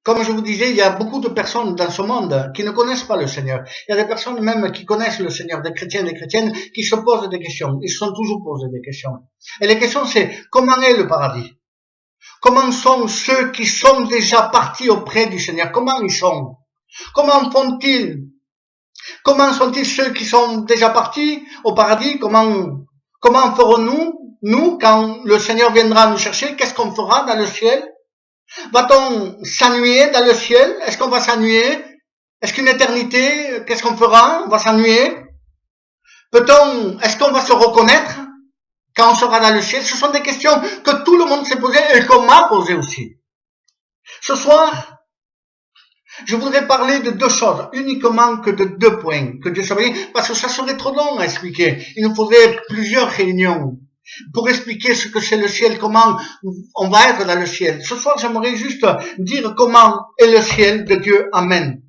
Comme je vous disais, il y a beaucoup de personnes dans ce monde qui ne connaissent pas le Seigneur. Il y a des personnes même qui connaissent le Seigneur, des chrétiens, des chrétiennes, qui se posent des questions. Ils se sont toujours posés des questions. Et les questions, c'est comment est le paradis? Comment sont ceux qui sont déjà partis auprès du Seigneur? Comment ils sont? Comment font-ils? Comment sont-ils ceux qui sont déjà partis au paradis? Comment ferons-nous, nous, quand le Seigneur viendra nous chercher? Qu'est-ce qu'on fera dans le ciel? Va-t-on s'ennuyer dans le ciel? Est-ce qu'on va s'ennuyer? Est-ce qu'une éternité, qu'est-ce qu'on fera? On va s'ennuyer? Est-ce qu'on va se reconnaître quand on sera dans le ciel? Ce sont des questions que tout le monde s'est posées et qu'on m'a posées aussi. Ce soir, je voudrais parler de deux choses, uniquement que de deux points, que Dieu soit béni, parce que ça serait trop long à expliquer. Il nous faudrait plusieurs réunions pour expliquer ce que c'est le ciel, comment on va être dans le ciel. Ce soir, j'aimerais juste dire comment est le ciel de Dieu. Amen.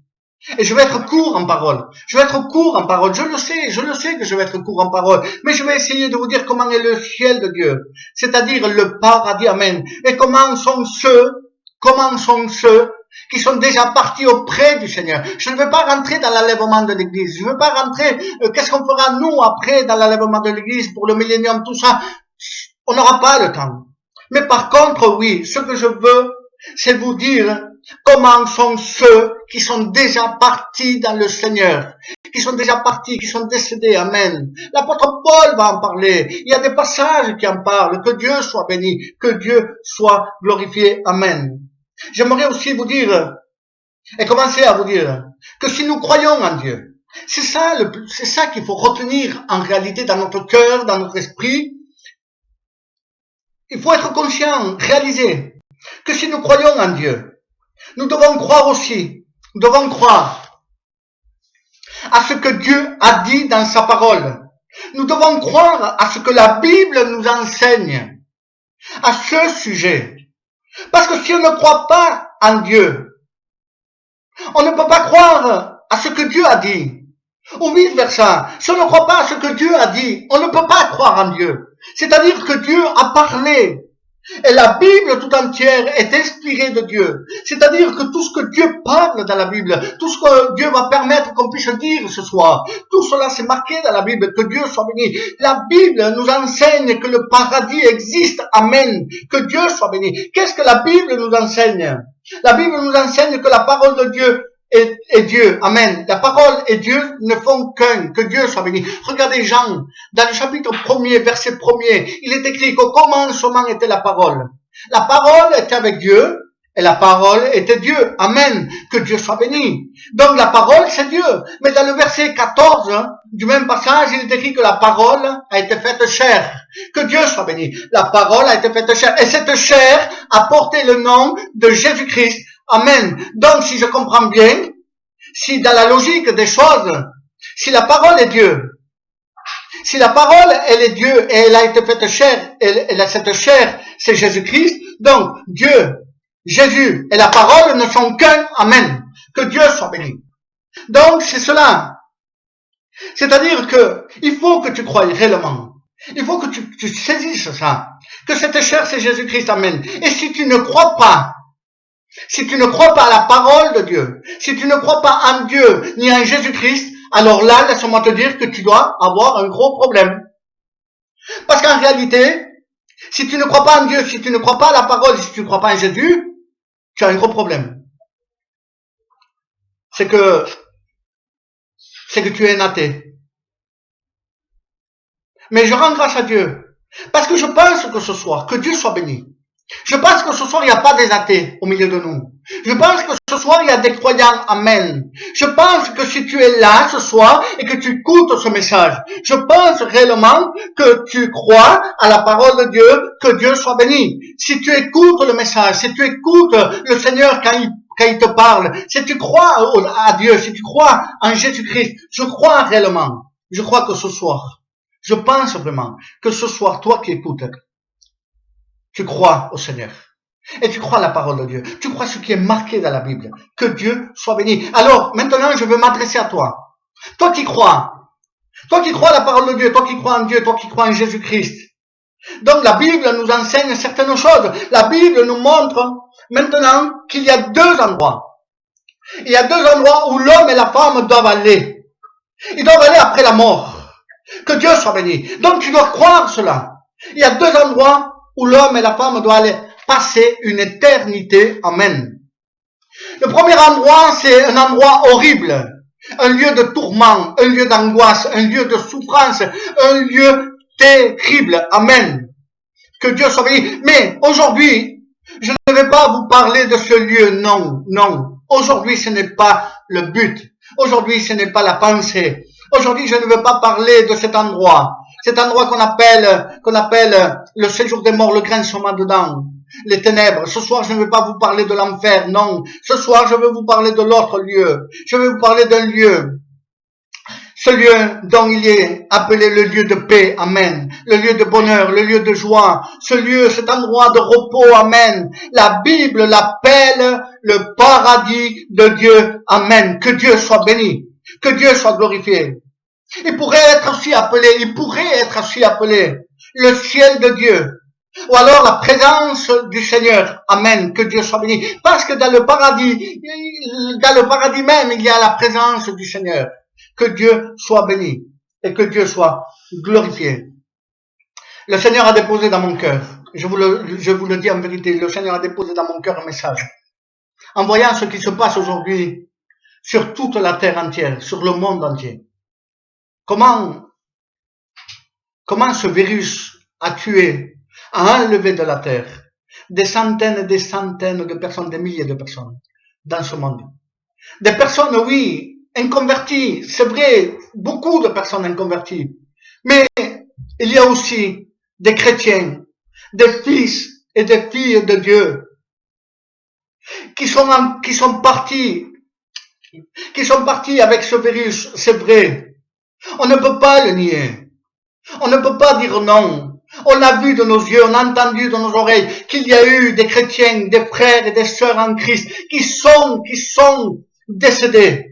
Et je vais être court en parole. Je vais être court en parole. Je le sais que je vais être court en parole. Mais je vais essayer de vous dire comment est le ciel de Dieu. C'est-à-dire le paradis. Amen. Et comment sont ceux qui sont déjà partis auprès du Seigneur. Je ne veux pas rentrer dans l'enlèvement de l'Église. Je ne veux pas rentrer, qu'est-ce qu'on fera nous après dans l'enlèvement de l'Église pour le millénium, tout ça. On n'aura pas le temps. Mais par contre, oui, ce que je veux, c'est vous dire comment sont ceux qui sont déjà partis dans le Seigneur, qui sont déjà partis, qui sont décédés. Amen. L'apôtre Paul va en parler. Il y a des passages qui en parlent. Que Dieu soit béni, que Dieu soit glorifié. Amen. J'aimerais aussi vous dire, et commencer à vous dire, que si nous croyons en Dieu, c'est ça qu'il faut retenir en réalité dans notre cœur, dans notre esprit. Il faut être conscient, réaliser, que si nous croyons en Dieu, nous devons croire aussi, nous devons croire à ce que Dieu a dit dans sa parole. Nous devons croire à ce que la Bible nous enseigne à ce sujet. Parce que si on ne croit pas en Dieu, on ne peut pas croire à ce que Dieu a dit. Ou vice versa. Si on ne croit pas à ce que Dieu a dit, on ne peut pas croire en Dieu. C'est-à-dire que Dieu a parlé. Et la Bible tout entière est inspirée de Dieu. C'est-à-dire que tout ce que Dieu parle dans la Bible, tout ce que Dieu va permettre qu'on puisse dire ce soir, tout cela c'est marqué dans la Bible, que Dieu soit béni. La Bible nous enseigne que le paradis existe. Amen. Que Dieu soit béni. Qu'est-ce que la Bible nous enseigne? La Bible nous enseigne que la parole de Dieu est Dieu. Amen. La parole et Dieu ne font qu'un. Que Dieu soit béni. Regardez Jean, dans le chapitre 1er, verset 1er, il est écrit qu'au commencement était la parole. La parole était avec Dieu et la parole était Dieu. Amen. Que Dieu soit béni. Donc la parole c'est Dieu. Mais dans le verset 14 du même passage, il est écrit que la parole a été faite chair. Que Dieu soit béni. La parole a été faite chair. Et cette chair a porté le nom de Jésus-Christ. Amen. Donc, si je comprends bien, si dans la logique des choses, si la parole est Dieu, si la parole, elle est Dieu et elle a été faite chair, cette chair, c'est Jésus-Christ, donc Dieu, Jésus et la parole ne sont qu'un. Amen. Que Dieu soit béni. Donc, c'est cela. C'est-à-dire que il faut que tu croies réellement. Il faut que tu saisisses ça. Que cette chair, c'est Jésus-Christ. Amen. Et si tu ne crois pas, si tu ne crois pas à la parole de Dieu, si tu ne crois pas en Dieu ni en Jésus-Christ, alors là, laisse-moi te dire que tu dois avoir un gros problème. Parce qu'en réalité, si tu ne crois pas en Dieu, si tu ne crois pas à la parole, si tu ne crois pas en Jésus, tu as un gros problème. C'est que tu es un athée. Mais je rends grâce à Dieu. Parce que je pense que ce soir, que Dieu soit béni. Je pense que ce soir, il n'y a pas des athées au milieu de nous. Je pense que ce soir, il y a des croyants. Amen. Je pense que si tu es là ce soir et que tu écoutes ce message, je pense réellement que tu crois à la parole de Dieu, que Dieu soit béni. Si tu écoutes le message, si tu écoutes le Seigneur quand il te parle, si tu crois à Dieu, si tu crois en Jésus-Christ, je crois réellement. Je crois que ce soir, je pense vraiment que ce soir, toi qui écoutes, tu crois au Seigneur. Et tu crois à la parole de Dieu. Tu crois ce qui est marqué dans la Bible. Que Dieu soit béni. Alors, maintenant, je veux m'adresser à toi. Toi qui crois. Toi qui crois à la parole de Dieu. Toi qui crois en Dieu. Toi qui crois en Jésus-Christ. Donc, la Bible nous enseigne certaines choses. La Bible nous montre maintenant qu'il y a deux endroits. Il y a deux endroits où l'homme et la femme doivent aller. Ils doivent aller après la mort. Que Dieu soit béni. Donc tu dois croire cela. Il y a deux endroits où l'homme et la femme doivent aller passer une éternité. Amen. Le premier endroit, c'est un endroit horrible. Un lieu de tourment, un lieu d'angoisse, un lieu de souffrance, un lieu terrible. Amen. Que Dieu soit béni. Mais aujourd'hui, je ne vais pas vous parler de ce lieu. Non, non. Aujourd'hui, ce n'est pas le but. Aujourd'hui, ce n'est pas la pensée. Aujourd'hui, je ne veux pas parler de cet endroit qu'on appelle le séjour des morts, le grincement dedans, les ténèbres. Ce soir, je ne vais pas vous parler de l'enfer, non. Ce soir, je veux vous parler de l'autre lieu. Je vais vous parler d'un lieu. Ce lieu dont il est appelé le lieu de paix, amen. Le lieu de bonheur, le lieu de joie. Ce lieu, cet endroit de repos, amen. La Bible l'appelle le paradis de Dieu, amen. Que Dieu soit béni. Que Dieu soit glorifié. Il pourrait être aussi appelé le ciel de Dieu. Ou alors la présence du Seigneur. Amen. Que Dieu soit béni. Parce que dans le paradis même, il y a la présence du Seigneur. Que Dieu soit béni et que Dieu soit glorifié. Le Seigneur a déposé dans mon cœur, je vous le dis en vérité, le Seigneur a déposé dans mon cœur un message. En voyant ce qui se passe aujourd'hui sur toute la terre entière, sur le monde entier. Comment ce virus a tué, a enlevé de la terre des centaines et des centaines de personnes, des milliers de personnes dans ce monde. Des personnes, oui, inconvertis, c'est vrai, beaucoup de personnes inconverties. Mais il y a aussi des chrétiens, des fils et des filles de Dieu qui sont partis avec ce virus, c'est vrai. On ne peut pas le nier. On ne peut pas dire non. On a vu de nos yeux, on a entendu de nos oreilles qu'il y a eu des chrétiens, des frères et des sœurs en Christ qui sont décédés.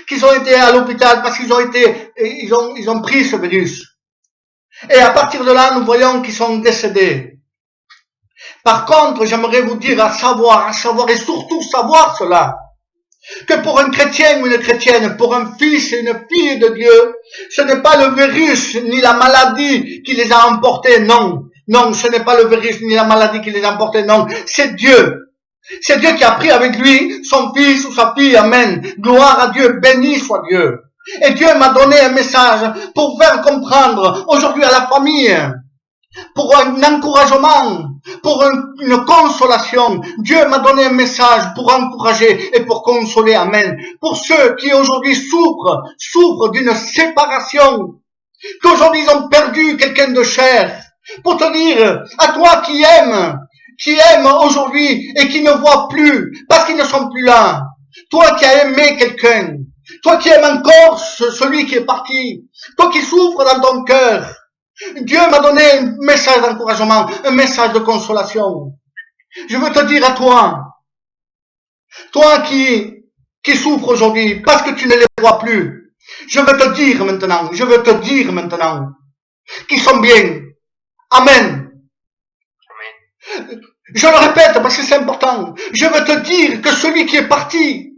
Qu'ils ont été à l'hôpital parce qu'ils ont pris ce virus. Et à partir de là, nous voyons qu'ils sont décédés. Par contre, j'aimerais vous dire à savoir et surtout savoir cela, que pour un chrétien ou une chrétienne, pour un fils et une fille de Dieu, ce n'est pas le virus ni la maladie qui les a emportés, non. Non, ce n'est pas le virus ni la maladie qui les a emportés, non. C'est Dieu. C'est Dieu qui a pris avec lui son fils ou sa fille, amen. Gloire à Dieu, béni soit Dieu. Et Dieu m'a donné un message pour faire comprendre aujourd'hui à la famille, pour un encouragement, pour une consolation. Dieu m'a donné un message pour encourager et pour consoler, amen. Pour ceux qui aujourd'hui souffrent d'une séparation, qu'aujourd'hui ils ont perdu quelqu'un de cher. Pour te dire, à toi qui aiment aujourd'hui et qui ne voient plus, parce qu'ils ne sont plus là. Toi qui as aimé quelqu'un, toi qui aimes encore celui qui est parti, toi qui souffres dans ton cœur, Dieu m'a donné un message d'encouragement, un message de consolation. Je veux te dire à toi qui souffres aujourd'hui parce que tu ne les vois plus, je veux te dire maintenant qu'ils sont bien. Amen. Je le répète parce que c'est important. Je veux te dire que celui qui est parti,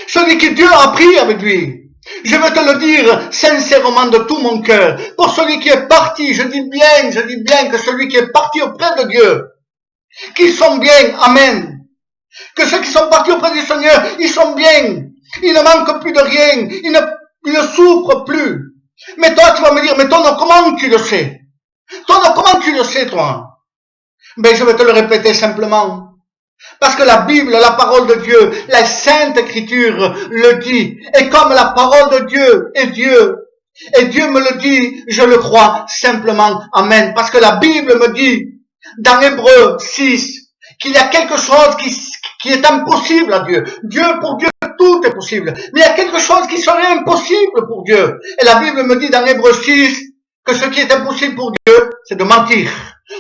celui que Dieu a pris avec lui, je veux te le dire sincèrement de tout mon cœur. Pour celui qui est parti, je dis bien que celui qui est parti auprès de Dieu, qu'ils sont bien, amen. Que ceux qui sont partis auprès du Seigneur, ils sont bien. Ils ne manquent plus de rien. Ils ne souffrent plus. Mais toi, tu vas me dire, mais toi, comment tu le sais? Toi, comment tu le sais, toi? Ben, je vais te le répéter simplement. Parce que la Bible, la parole de Dieu, la Sainte Écriture le dit. Et comme la parole de Dieu est Dieu, et Dieu me le dit, je le crois simplement. Amen. Parce que la Bible me dit, dans Hébreux 6, qu'il y a quelque chose qui est impossible à Dieu. Pour Dieu, tout est possible. Mais il y a quelque chose qui serait impossible pour Dieu. Et la Bible me dit dans Hébreux 6, que ce qui est impossible pour Dieu, c'est de mentir.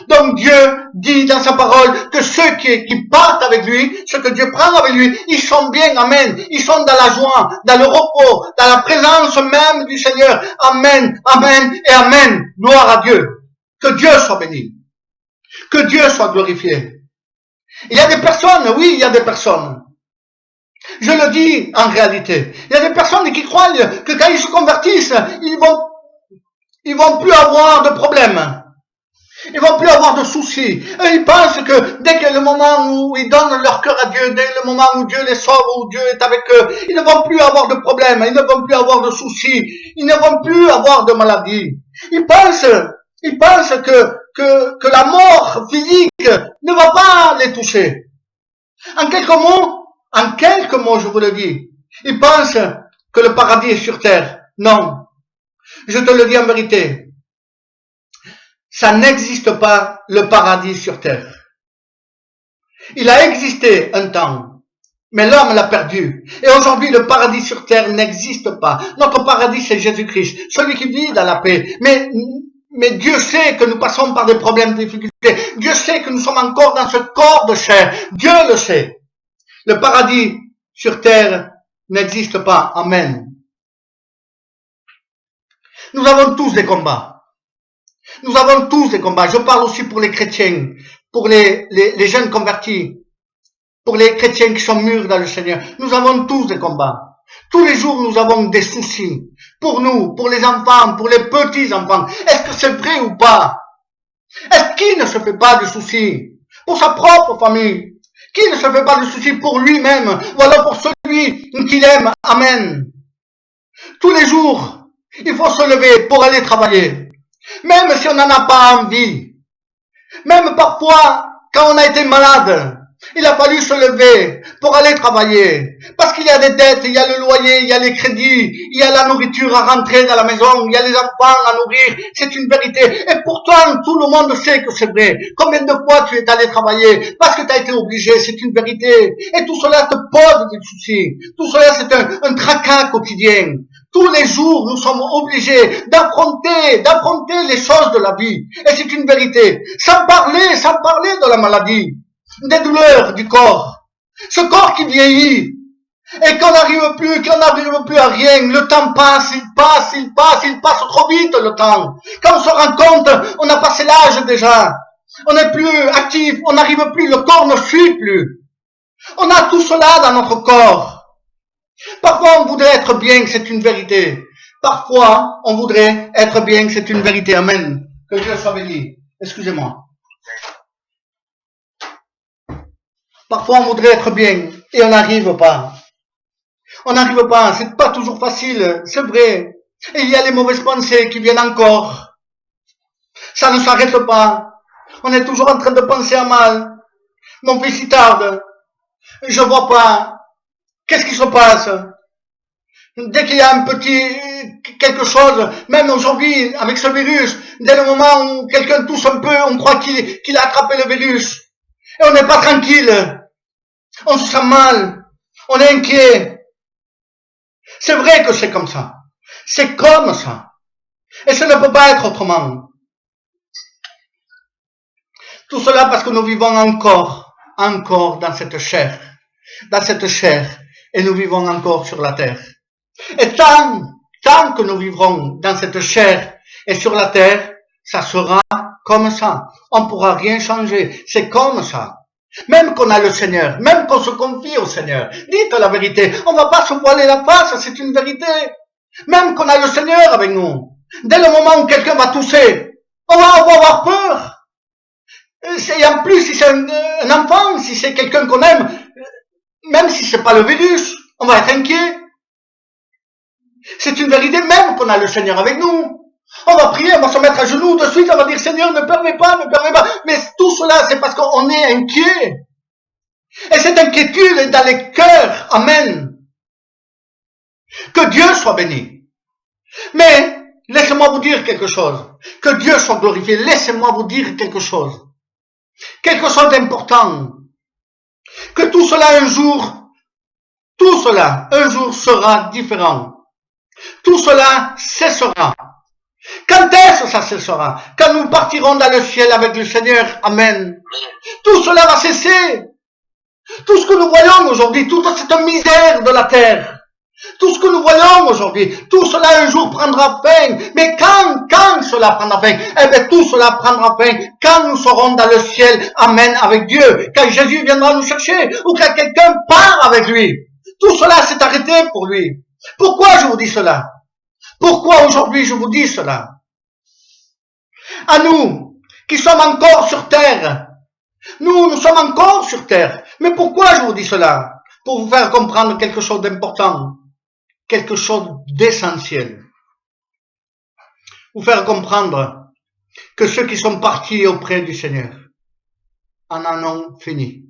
Donc Dieu dit dans sa parole que ceux qui partent avec lui, ceux que Dieu prend avec lui, ils sont bien, amen. Ils sont dans la joie, dans le repos, dans la présence même du Seigneur. Amen, amen et amen. Gloire à Dieu. Que Dieu soit béni. Que Dieu soit glorifié. Il y a des personnes, oui, il y a des personnes. Je le dis en réalité. Il y a des personnes qui croient que quand ils se convertissent, ils vont plus avoir de problèmes. Ils vont plus avoir de soucis. Et ils pensent que dès que le moment où ils donnent leur cœur à Dieu, dès le moment où Dieu les sauve, où Dieu est avec eux, ils ne vont plus avoir de problèmes, ils ne vont plus avoir de soucis, ils ne vont plus avoir de maladies. Ils pensent que la mort physique ne va pas les toucher. En quelques mots, je vous le dis, ils pensent que le paradis est sur terre. Non. Je te le dis en vérité. Ça n'existe pas le paradis sur terre. Il a existé un temps, mais l'homme l'a perdu. Et aujourd'hui, le paradis sur terre n'existe pas. Notre paradis, c'est Jésus-Christ, celui qui vit dans la paix. Mais Dieu sait que nous passons par des problèmes, des difficultés. Dieu sait que nous sommes encore dans ce corps de chair. Dieu le sait. Le paradis sur terre n'existe pas. Amen. Nous avons tous des combats. Nous avons tous des combats. Je parle aussi pour les chrétiens, pour les jeunes convertis, pour les chrétiens qui sont mûrs dans le Seigneur. Nous avons tous des combats. Tous les jours, nous avons des soucis. Pour nous, pour les enfants, pour les petits-enfants. Est-ce que c'est vrai ou pas? Est-ce qu'il ne se fait pas de soucis pour sa propre famille? Qui ne se fait pas de soucis pour lui-même ou alors pour celui qu'il aime? Amen. Tous les jours, il faut se lever pour aller travailler. Même si on n'en a pas envie. Même parfois, quand on a été malade, il a fallu se lever pour aller travailler. Parce qu'il y a des dettes, il y a le loyer, il y a les crédits, il y a la nourriture à rentrer dans la maison, il y a les enfants à nourrir. C'est une vérité. Et pourtant, tout le monde sait que c'est vrai. Combien de fois tu es allé travailler parce que tu as été obligé, c'est une vérité. Et tout cela te pose des soucis. Tout cela, c'est un tracas quotidien. Tous les jours, nous sommes obligés d'affronter les choses de la vie. Et c'est une vérité. Sans parler de la maladie, des douleurs du corps. Ce corps qui vieillit. Et qu'on n'arrive plus à rien. Le temps passe, il passe trop vite le temps. Quand on se rend compte, on a passé l'âge déjà. On n'est plus actif, on n'arrive plus, le corps ne suit plus. On a tout cela dans notre corps. Parfois, on voudrait être bien, c'est une vérité. Parfois, on voudrait être bien, c'est une vérité. Amen. Que Dieu soit béni. Excusez-moi. Parfois, on voudrait être bien et on n'arrive pas. On n'arrive pas, c'est pas toujours facile, c'est vrai. Et il y a les mauvaises pensées qui viennent encore. Ça ne s'arrête pas. On est toujours en train de penser à mal. Mon fils, il tarde. Je vois pas. Qu'est-ce qui se passe? Dès qu'il y a quelque chose, même aujourd'hui, avec ce virus, dès le moment où quelqu'un tousse un peu, on croit qu'il a attrapé le virus. Et on n'est pas tranquille. On se sent mal. On est inquiet. C'est vrai que c'est comme ça. C'est comme ça. Et ça ne peut pas être autrement. Tout cela parce que nous vivons encore dans cette chair. Et nous vivons encore sur la terre. Et tant que nous vivrons dans cette chair et sur la terre, ça sera comme ça. On ne pourra rien changer. C'est comme ça. Même qu'on a le Seigneur, même qu'on se confie au Seigneur. Dites la vérité. On ne va pas se voiler la face, c'est une vérité. Même qu'on a le Seigneur avec nous. Dès le moment où quelqu'un va tousser, on va avoir peur. Et en plus, si c'est un enfant, si c'est quelqu'un qu'on aime, même si c'est pas le virus, on va être inquiet. C'est une vérité, même qu'on a le Seigneur avec nous. On va prier, on va se mettre à genoux de suite, on va dire Seigneur, ne permets pas. Mais tout cela, c'est parce qu'on est inquiet. Et cette inquiétude est dans les cœurs. Amen. Que Dieu soit béni. Mais, laissez-moi vous dire quelque chose. Que Dieu soit glorifié. Laissez-moi vous dire quelque chose. Quelque chose d'important. Que tout cela un jour sera différent. Tout cela cessera. Quand est-ce que ça cessera? Quand nous partirons dans le ciel avec le Seigneur. Amen. Tout cela va cesser. Tout ce que nous voyons aujourd'hui, toute cette misère de la terre, Tout ce que nous voyons aujourd'hui, tout cela un jour prendra fin. Mais quand cela prendra fin? Eh bien, tout cela prendra fin quand nous serons dans le ciel, amen, avec Dieu. Quand Jésus viendra nous chercher, ou quand quelqu'un part avec lui. Tout cela s'est arrêté pour lui. Pourquoi je vous dis cela? Pourquoi aujourd'hui je vous dis cela? À nous, qui sommes encore sur terre. Nous sommes encore sur terre. Mais pourquoi je vous dis cela? Pour vous faire comprendre quelque chose d'important. Quelque chose d'essentiel. Vous faire comprendre que ceux qui sont partis auprès du Seigneur en ont fini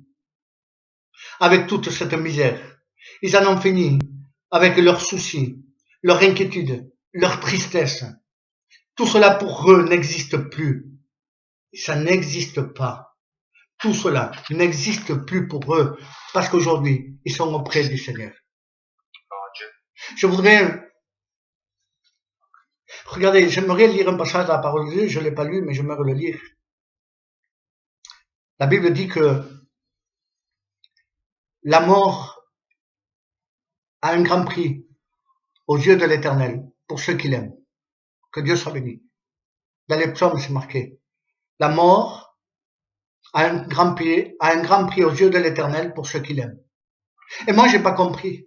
avec toute cette misère. Ils en ont fini avec leurs soucis, leurs inquiétudes, leur tristesse. Tout cela pour eux n'existe plus. Ça n'existe pas. Tout cela n'existe plus pour eux parce qu'aujourd'hui, ils sont auprès du Seigneur. Je voudrais... Regardez, j'aimerais lire un passage de la parole de Dieu, je ne l'ai pas lu, mais j'aimerais le lire. La Bible dit que la mort a un grand prix aux yeux de l'Éternel pour ceux qui l'aiment. Que Dieu soit béni. Dans les psaumes, c'est marqué. La mort a un grand prix aux yeux de l'Éternel pour ceux qui l'aiment. Et moi, j'ai pas compris.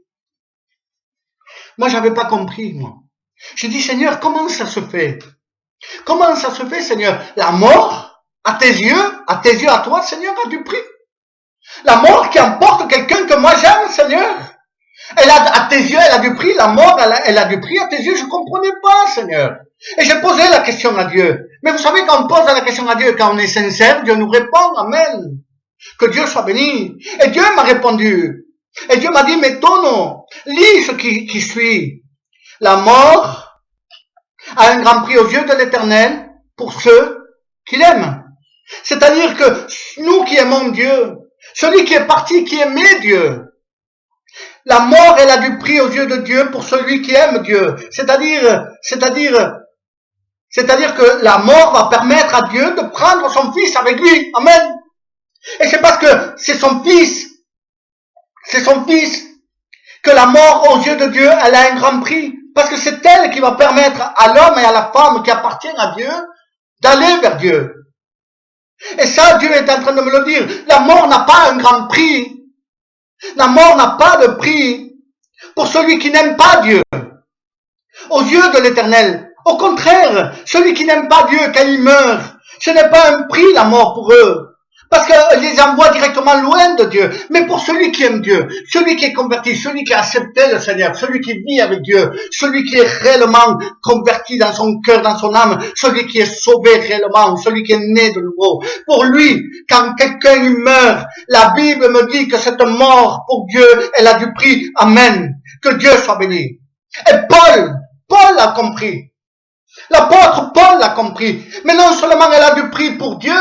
Moi, j'avais pas compris, moi. J'ai dit, Seigneur, comment ça se fait? Comment ça se fait, Seigneur? La mort, à tes yeux, à toi, Seigneur, a du prix. La mort qui emporte quelqu'un que moi j'aime, Seigneur. Elle a, à tes yeux, elle a du prix. La mort, elle a du prix à tes yeux. Je comprenais pas, Seigneur. Et j'ai posé la question à Dieu. Mais vous savez, quand on pose la question à Dieu, quand on est sincère, Dieu nous répond, amen. Que Dieu soit béni. Et Dieu m'a répondu. Et Dieu m'a dit, mais Tono, lis ce qui suit. La mort a un grand prix aux yeux de l'Éternel pour ceux qui l'aiment. C'est-à-dire que nous qui aimons Dieu, celui qui est parti, qui aimait Dieu, la mort, elle a du prix aux yeux de Dieu pour celui qui aime Dieu. C'est-à-dire que la mort va permettre à Dieu de prendre son fils avec lui. Amen. Et c'est parce que c'est son fils que la mort aux yeux de Dieu, elle a un grand prix. Parce que c'est elle qui va permettre à l'homme et à la femme qui appartiennent à Dieu d'aller vers Dieu. Et ça, Dieu est en train de me le dire. La mort n'a pas un grand prix. La mort n'a pas de prix pour celui qui n'aime pas Dieu aux yeux de l'Éternel. Au contraire, celui qui n'aime pas Dieu, quand il meurt, ce n'est pas un prix la mort pour eux. Parce qu'il les envoie directement loin de Dieu. Mais pour celui qui aime Dieu, celui qui est converti, celui qui a accepté le Seigneur, celui qui vit avec Dieu, celui qui est réellement converti dans son cœur, dans son âme, celui qui est sauvé réellement, celui qui est né de nouveau. Pour lui, quand quelqu'un meurt, la Bible me dit que cette mort pour Dieu, elle a du prix. Amen. Que Dieu soit béni. Et Paul l'a compris. L'apôtre Paul l'a compris. Mais non seulement elle a du prix pour Dieu,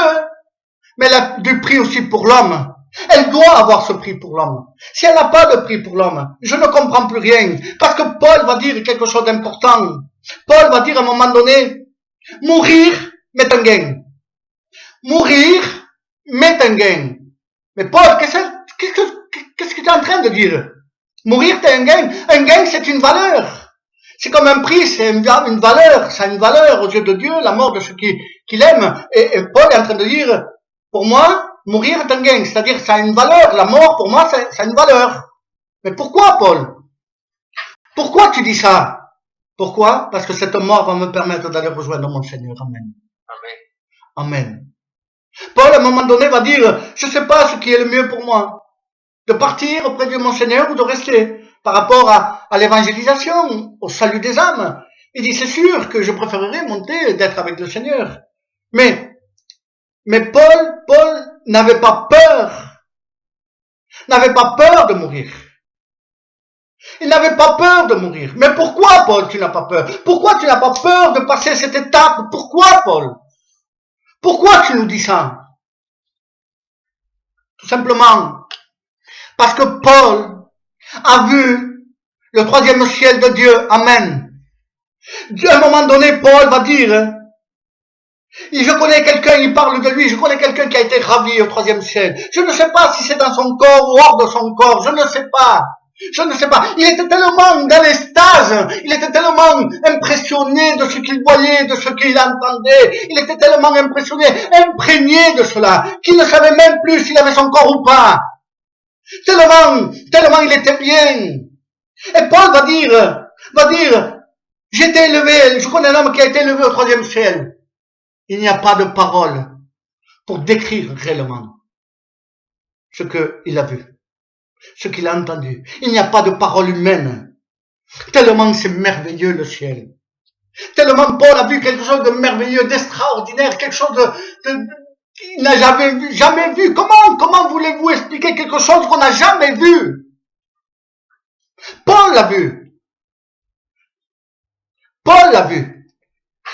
mais elle a du prix aussi pour l'homme. Elle doit avoir ce prix pour l'homme. Si elle n'a pas de prix pour l'homme, je ne comprends plus rien. Parce que Paul va dire quelque chose d'important. Paul va dire à un moment donné, mourir m'est un gain. Mourir m'est un gain. Mais Paul, qu'est-ce que tu es en train de dire? Mourir, c'est un gain. Un gain, c'est une valeur. C'est comme un prix, c'est une valeur. Ça a une valeur aux yeux de Dieu, la mort de ceux qui l'aiment. Et Paul est en train de dire, pour moi, mourir est un gain, c'est-à-dire ça a une valeur. La mort, pour moi, ça a une valeur. Mais pourquoi, Paul? Pourquoi tu dis ça? Pourquoi? Parce que cette mort va me permettre d'aller rejoindre mon Seigneur. Amen. Amen. Paul, à un moment donné, va dire, je ne sais pas ce qui est le mieux pour moi. De partir auprès de mon Seigneur ou de rester par rapport à l'évangélisation, au salut des âmes. Il dit, c'est sûr que je préférerais monter d'être avec le Seigneur. Mais Paul n'avait pas peur de mourir. Il n'avait pas peur de mourir. Mais pourquoi, Paul, tu n'as pas peur? Pourquoi tu n'as pas peur de passer cette étape? Pourquoi, Paul? Pourquoi tu nous dis ça? Tout simplement parce que Paul a vu le troisième ciel de Dieu. Amen. À un moment donné, Paul va dire, je connais quelqu'un, il parle de lui, je connais quelqu'un qui a été ravi au troisième ciel. Je ne sais pas si c'est dans son corps ou hors de son corps, je ne sais pas. Je ne sais pas. Il était tellement dans l'extase. Il était tellement impressionné de ce qu'il voyait, de ce qu'il entendait. Il était tellement impressionné, imprégné de cela, qu'il ne savait même plus s'il avait son corps ou pas. Tellement il était bien. Et Paul va dire, j'ai été élevé, je connais un homme qui a été élevé au 3e ciel. Il n'y a pas de parole pour décrire réellement ce qu'il a vu, ce qu'il a entendu. Il n'y a pas de parole humaine. Tellement c'est merveilleux le ciel. Tellement Paul a vu quelque chose de merveilleux, d'extraordinaire, quelque chose qu'il n'a jamais vu. Comment voulez-vous expliquer quelque chose qu'on n'a jamais vu? Paul l'a vu. Paul l'a vu.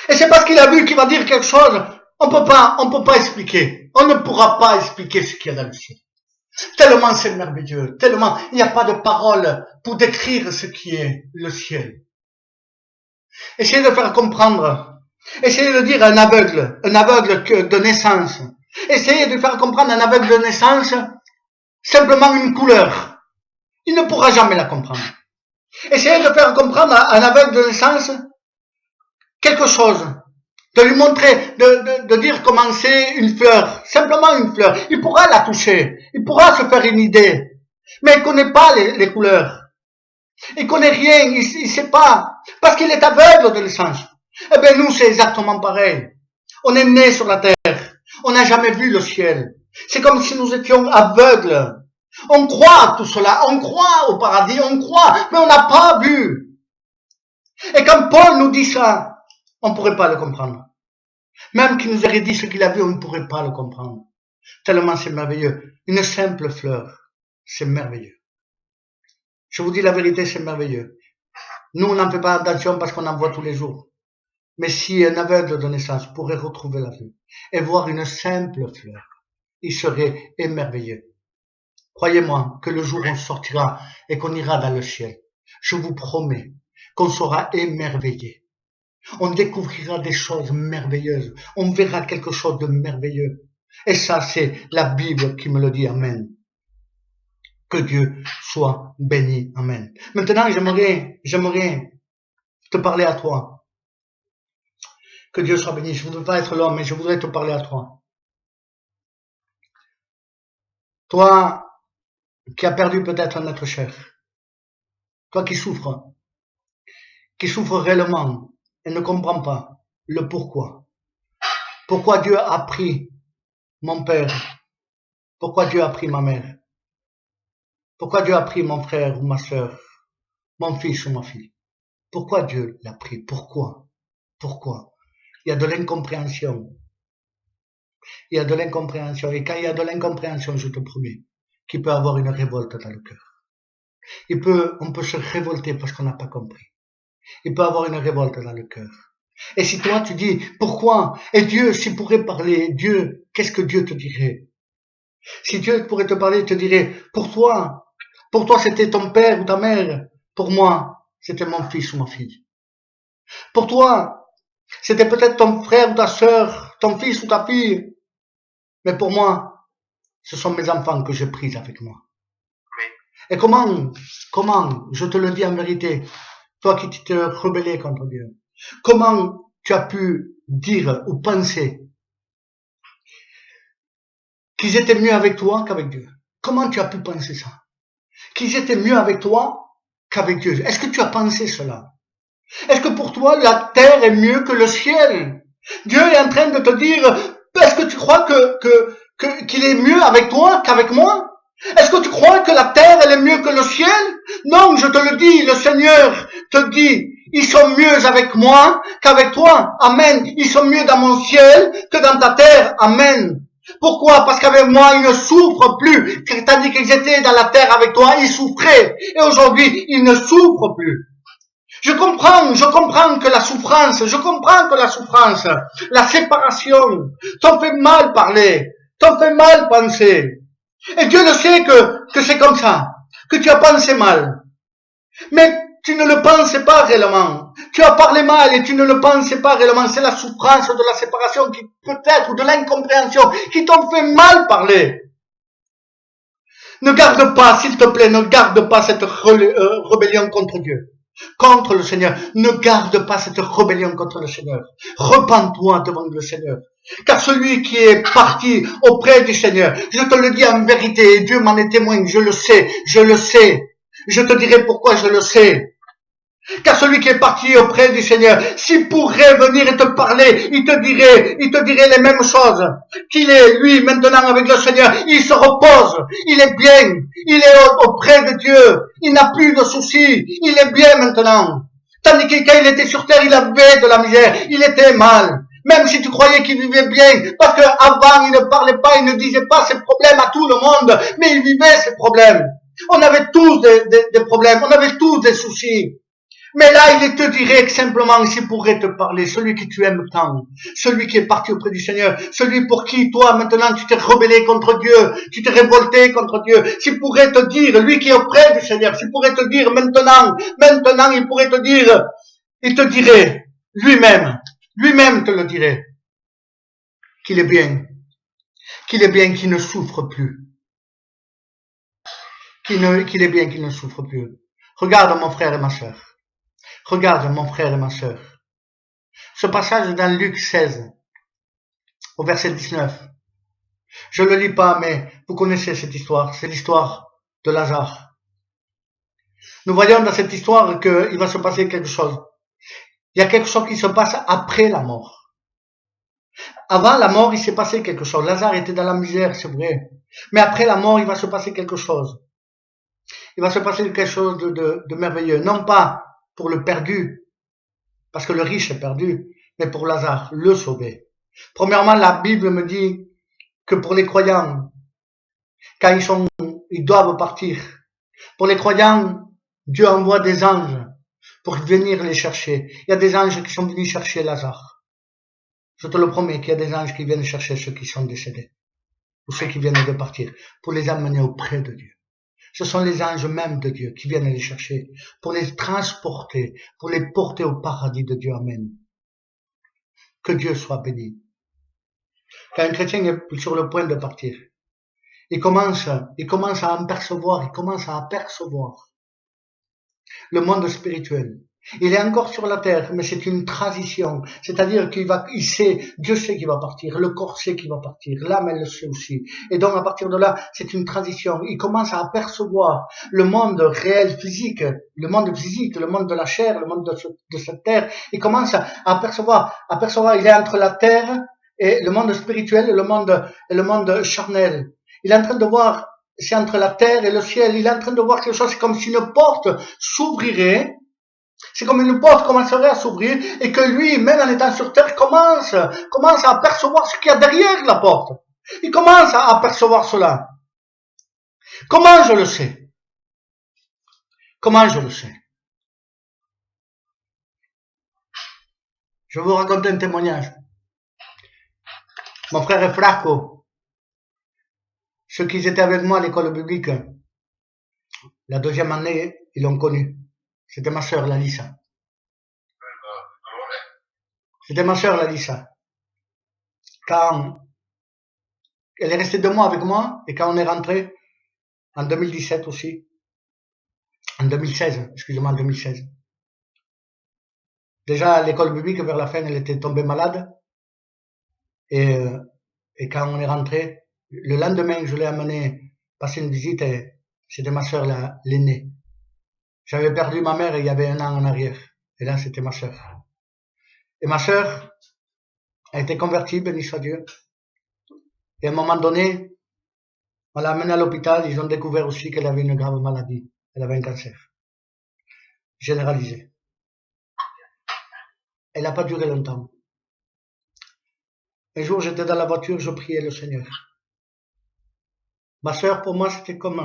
Et c'est parce qu'il a vu qu'il va dire quelque chose. On peut pas expliquer. On ne pourra pas expliquer ce qu'il y a dans le ciel. Tellement c'est merveilleux. Tellement il n'y a pas de parole pour décrire ce qui est le ciel. Essayez de faire comprendre. Essayez de dire à un aveugle de naissance. Essayez de faire comprendre à un aveugle de naissance simplement une couleur. Il ne pourra jamais la comprendre. Essayez de faire comprendre à un aveugle de naissance quelque chose. De lui montrer, de dire comment c'est une fleur. Simplement une fleur. Il pourra la toucher. Il pourra se faire une idée. Mais il ne connaît pas les couleurs. Il ne connaît rien. Il ne sait pas. Parce qu'il est aveugle de naissance. Eh bien, nous, c'est exactement pareil. On est né sur la terre. On n'a jamais vu le ciel. C'est comme si nous étions aveugles. On croit à tout cela. On croit au paradis. On croit. Mais on n'a pas vu. Et quand Paul nous dit ça, on ne pourrait pas le comprendre. Même qu'il nous aurait dit ce qu'il a vu, on ne pourrait pas le comprendre. Tellement c'est merveilleux. Une simple fleur, c'est merveilleux. Je vous dis la vérité, c'est merveilleux. Nous, on n'en fait pas attention parce qu'on en voit tous les jours. Mais si un aveugle de naissance pourrait retrouver la vue et voir une simple fleur, il serait émerveillé. Croyez-moi que le jour où on sortira et qu'on ira dans le ciel, je vous promets qu'on sera émerveillé. On découvrira des choses merveilleuses. On verra quelque chose de merveilleux. Et ça, c'est la Bible qui me le dit. Amen. Que Dieu soit béni. Amen. Maintenant, j'aimerais te parler à toi. Que Dieu soit béni. Je ne voudrais pas être l'homme, mais je voudrais te parler à toi. Toi qui as perdu peut-être un être cher. Toi qui souffres réellement et ne comprends pas le pourquoi. Pourquoi Dieu a pris mon père? Pourquoi Dieu a pris ma mère? Pourquoi Dieu a pris mon frère ou ma soeur, mon fils ou ma fille? Pourquoi Dieu l'a pris? Pourquoi? Il y a de l'incompréhension. Il y a de l'incompréhension. Et quand il y a de l'incompréhension, je te promets qu'il peut y avoir une révolte dans le cœur. On peut se révolter parce qu'on n'a pas compris. Il peut y avoir une révolte dans le cœur. Et si toi tu dis, pourquoi? Et Dieu, s'il pourrait parler, Dieu, qu'est-ce que Dieu te dirait? Si Dieu pourrait te parler, il te dirait, pour toi c'était ton père ou ta mère. Pour moi, c'était mon fils ou ma fille. Pour toi, c'était peut-être ton frère ou ta sœur, ton fils ou ta fille. Mais pour moi, ce sont mes enfants que j'ai pris avec moi. Et comment, je te le dis en vérité, toi qui t'es rebellé contre Dieu, comment tu as pu dire ou penser qu'ils étaient mieux avec toi qu'avec Dieu? Comment tu as pu penser ça? Qu'ils étaient mieux avec toi qu'avec Dieu? Est-ce que tu as pensé cela? Est-ce que pour toi la terre est mieux que le ciel? Dieu est en train de te dire, est-ce que tu crois qu'il est mieux avec toi qu'avec moi? Est-ce que tu crois que la terre elle est mieux que le ciel? Non, je te le dis, le Seigneur te dit, ils sont mieux avec moi qu'avec toi. Amen. Ils sont mieux dans mon ciel que dans ta terre. Amen. Pourquoi? Parce qu'avec moi, ils ne souffrent plus. Tandis qu'ils étaient dans la terre avec toi, ils souffraient. Et aujourd'hui, ils ne souffrent plus. Je comprends que la souffrance, la séparation, t'en fait mal parler, t'en fait mal penser. Et Dieu le sait que c'est comme ça, que tu as pensé mal. Mais tu ne le pensais pas réellement. Tu as parlé mal et tu ne le pensais pas réellement. C'est la souffrance de la séparation qui peut-être, ou de l'incompréhension, qui t'ont fait mal parler. Ne garde pas, s'il te plaît, ne garde pas cette rébellion contre Dieu, contre le Seigneur. Ne garde pas cette rébellion contre le Seigneur. Repends-toi devant le Seigneur. Car celui qui est parti auprès du Seigneur, je te le dis en vérité, et Dieu m'en est témoin, je le sais, je le sais. Je te dirai pourquoi je le sais. Car celui qui est parti auprès du Seigneur, s'il pourrait venir et te parler, il te dirait les mêmes choses. Qu'il est, lui, maintenant avec le Seigneur, il se repose, il est bien, il est auprès de Dieu, il n'a plus de soucis, il est bien maintenant. Tandis que quand il était sur terre, il avait de la misère, il était mal. Même si tu croyais qu'il vivait bien, parce qu'avant, il ne parlait pas, il ne disait pas ses problèmes à tout le monde, mais il vivait ses problèmes. On avait tous des problèmes, on avait tous des soucis. Mais là, il te dirait que simplement, s'il pourrait te parler, celui que tu aimes tant, celui qui est parti auprès du Seigneur, celui pour qui toi, maintenant, tu t'es rebellé contre Dieu, tu t'es révolté contre Dieu, s'il pourrait te dire, lui qui est auprès du Seigneur, s'il pourrait te dire maintenant, il pourrait te dire, il te dirait, lui-même te le dirait, qu'il est bien, qu'il ne souffre plus, qu'il est bien, qu'il ne souffre plus. Regarde mon frère et ma sœur. Regarde mon frère et ma sœur. Ce passage dans Luc 16, au verset 19. Je ne le lis pas, mais vous connaissez cette histoire. C'est l'histoire de Lazare. Nous voyons dans cette histoire qu'il va se passer quelque chose. Il y a quelque chose qui se passe après la mort. Avant la mort, il s'est passé quelque chose. Lazare était dans la misère, c'est vrai. Mais après la mort, il va se passer quelque chose. Il va se passer quelque chose de merveilleux. Non pas pour le perdu, parce que le riche est perdu, mais pour Lazare, le sauver. Premièrement, la Bible me dit que pour les croyants, quand ils doivent partir, pour les croyants, Dieu envoie des anges pour venir les chercher. Il y a des anges qui sont venus chercher Lazare. Je te le promets qu'il y a des anges qui viennent chercher ceux qui sont décédés, ou ceux qui viennent de partir, pour les amener auprès de Dieu. Ce sont les anges même de Dieu qui viennent les chercher, pour les transporter, pour les porter au paradis de Dieu. Amen. Que Dieu soit béni. Quand un chrétien est sur le point de partir, il commence à apercevoir le monde spirituel. Il est encore sur la terre, mais c'est une transition. C'est-à-dire il sait, Dieu sait qu'il va partir, le corps sait qu'il va partir, l'âme elle le sait aussi. Et donc à partir de là, c'est une transition. Il commence à apercevoir le monde réel physique, le monde de la chair, le monde de cette terre. Il commence à apercevoir, il est entre la terre et le monde spirituel et le monde charnel. Il est en train de voir, c'est entre la terre et le ciel, il est en train de voir quelque chose, c'est comme si une porte s'ouvrirait, c'est comme une porte commencerait à s'ouvrir et que lui, même en étant sur terre, commence à apercevoir ce qu'il y a derrière la porte. Il commence à apercevoir cela. Comment je le sais? Je vais vous raconter un témoignage. Mon frère est Flaco. Ceux qui étaient avec moi à l'école biblique, la deuxième année, ils l'ont connu. C'était ma sœur, Lalissa. Quand elle est restée 2 mois avec moi, et quand on est rentré, en 2017 aussi, en 2016. Déjà, à l'école biblique, vers la fin, elle était tombée malade. Et quand on est rentré, le lendemain, je l'ai amenée passer une visite et c'était ma sœur, l'aînée. J'avais perdu ma mère il y avait 1 an en arrière. Et là, c'était ma sœur. Et ma sœur a été convertie, béni soit Dieu. Et à un moment donné, on l'a amenée à l'hôpital. Ils ont découvert aussi qu'elle avait une grave maladie. Elle avait un cancer généralisé. Elle n'a pas duré longtemps. Un jour, j'étais dans la voiture, je priais le Seigneur. Ma sœur, pour moi, c'était comme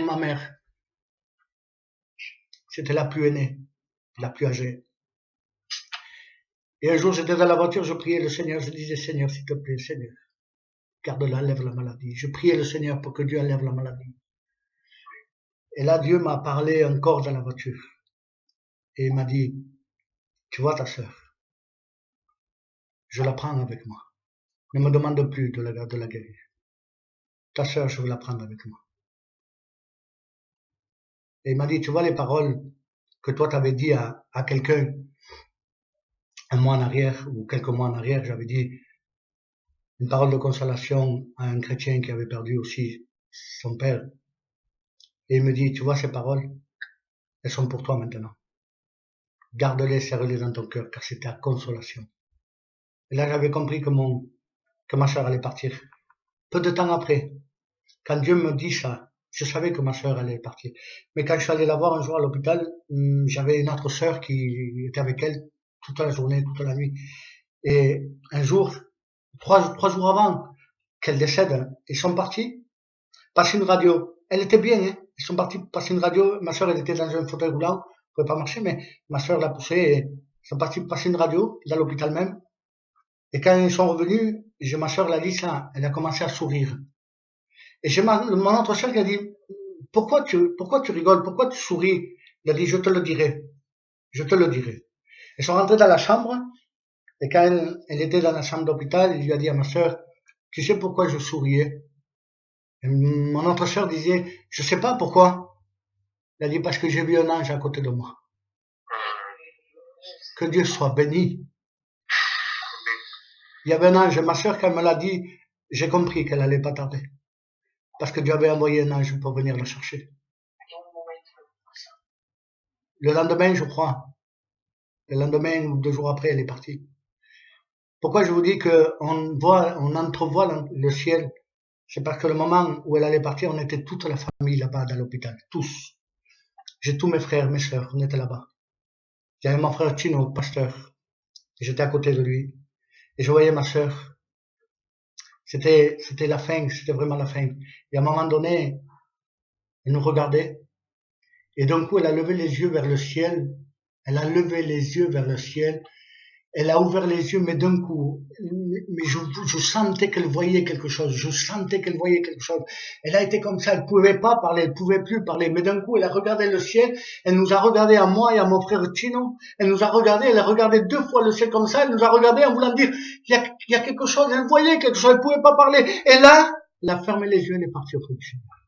ma mère. C'était la plus aînée, la plus âgée. Et un jour, j'étais dans la voiture, je priais le Seigneur, je disais, Seigneur, s'il te plaît, Seigneur, garde-la, enlève la maladie. Je priais le Seigneur pour que Dieu enlève la maladie. Et là, Dieu m'a parlé encore dans la voiture. Et il m'a dit, tu vois ta sœur, je la prends avec moi. Ne me demande plus de la guérir. Ta sœur, je veux la prendre avec moi. Et il m'a dit, tu vois les paroles que toi t'avais dit à quelqu'un un mois en arrière ou quelques mois en arrière, j'avais dit une parole de consolation à un chrétien qui avait perdu aussi son père. Et il me dit, tu vois ces paroles, elles sont pour toi maintenant. Garde-les, serre-les dans ton cœur, car c'est ta consolation. Et là, j'avais compris que ma sœur allait partir. Peu de temps après, quand Dieu me dit ça, je savais que ma sœur allait partir. Mais quand je suis allé la voir un jour à l'hôpital, j'avais une autre sœur qui était avec elle toute la journée, toute la nuit. Et un jour, trois jours avant qu'elle décède, ils sont partis passer une radio. Elle était bien, hein. Ils sont partis passer une radio. Ma sœur, elle était dans un fauteuil roulant, elle pouvait pas marcher, mais ma sœur l'a poussée et ils sont partis passer une radio dans l'hôpital même. Et quand ils sont revenus, ma sœur l'a dit ça, elle a commencé à sourire. Et mon autre sœur qui a dit, pourquoi tu rigoles, pourquoi tu souris? Il a dit, je te le dirai. Je te le dirai. Ils sont rentrés dans la chambre, et quand elle était dans la chambre d'hôpital, il lui a dit à ma sœur, tu sais pourquoi je souriais? Et mon autre sœur disait, je sais pas pourquoi. Il a dit, parce que j'ai vu un ange à côté de moi. Que Dieu soit béni. Il y avait un ange, et ma sœur, quand elle me l'a dit, j'ai compris qu'elle allait pas tarder. Parce que Dieu avait envoyé un ange pour venir la chercher. Le lendemain, je crois. Le lendemain ou 2 jours après, elle est partie. Pourquoi je vous dis qu'on entrevoit le ciel? C'est parce que le moment où elle allait partir, on était toute la famille là-bas dans l'hôpital. Tous. J'ai tous mes frères, mes sœurs, on était là-bas. J'avais mon frère Tino, pasteur. J'étais à côté de lui. Et je voyais ma sœur. C'était la fin, c'était vraiment la fin. Et à un moment donné, elle nous regardait. Et d'un coup, elle a levé les yeux vers le ciel. Elle a levé les yeux vers le ciel. Elle a ouvert les yeux, mais d'un coup, mais je sentais qu'elle voyait quelque chose. Je sentais qu'elle voyait quelque chose. Elle a été comme ça. Elle pouvait pas parler, elle pouvait plus parler. Mais d'un coup, elle a regardé le ciel. Elle nous a regardé à moi et à mon frère Tino. Elle nous a regardé. Elle a regardé 2 fois le ciel comme ça. Elle nous a regardé en voulant dire, il y a quelque chose. Elle voyait quelque chose. Elle pouvait pas parler. Et là, elle a fermé les yeux et elle est partie auprès du Seigneur.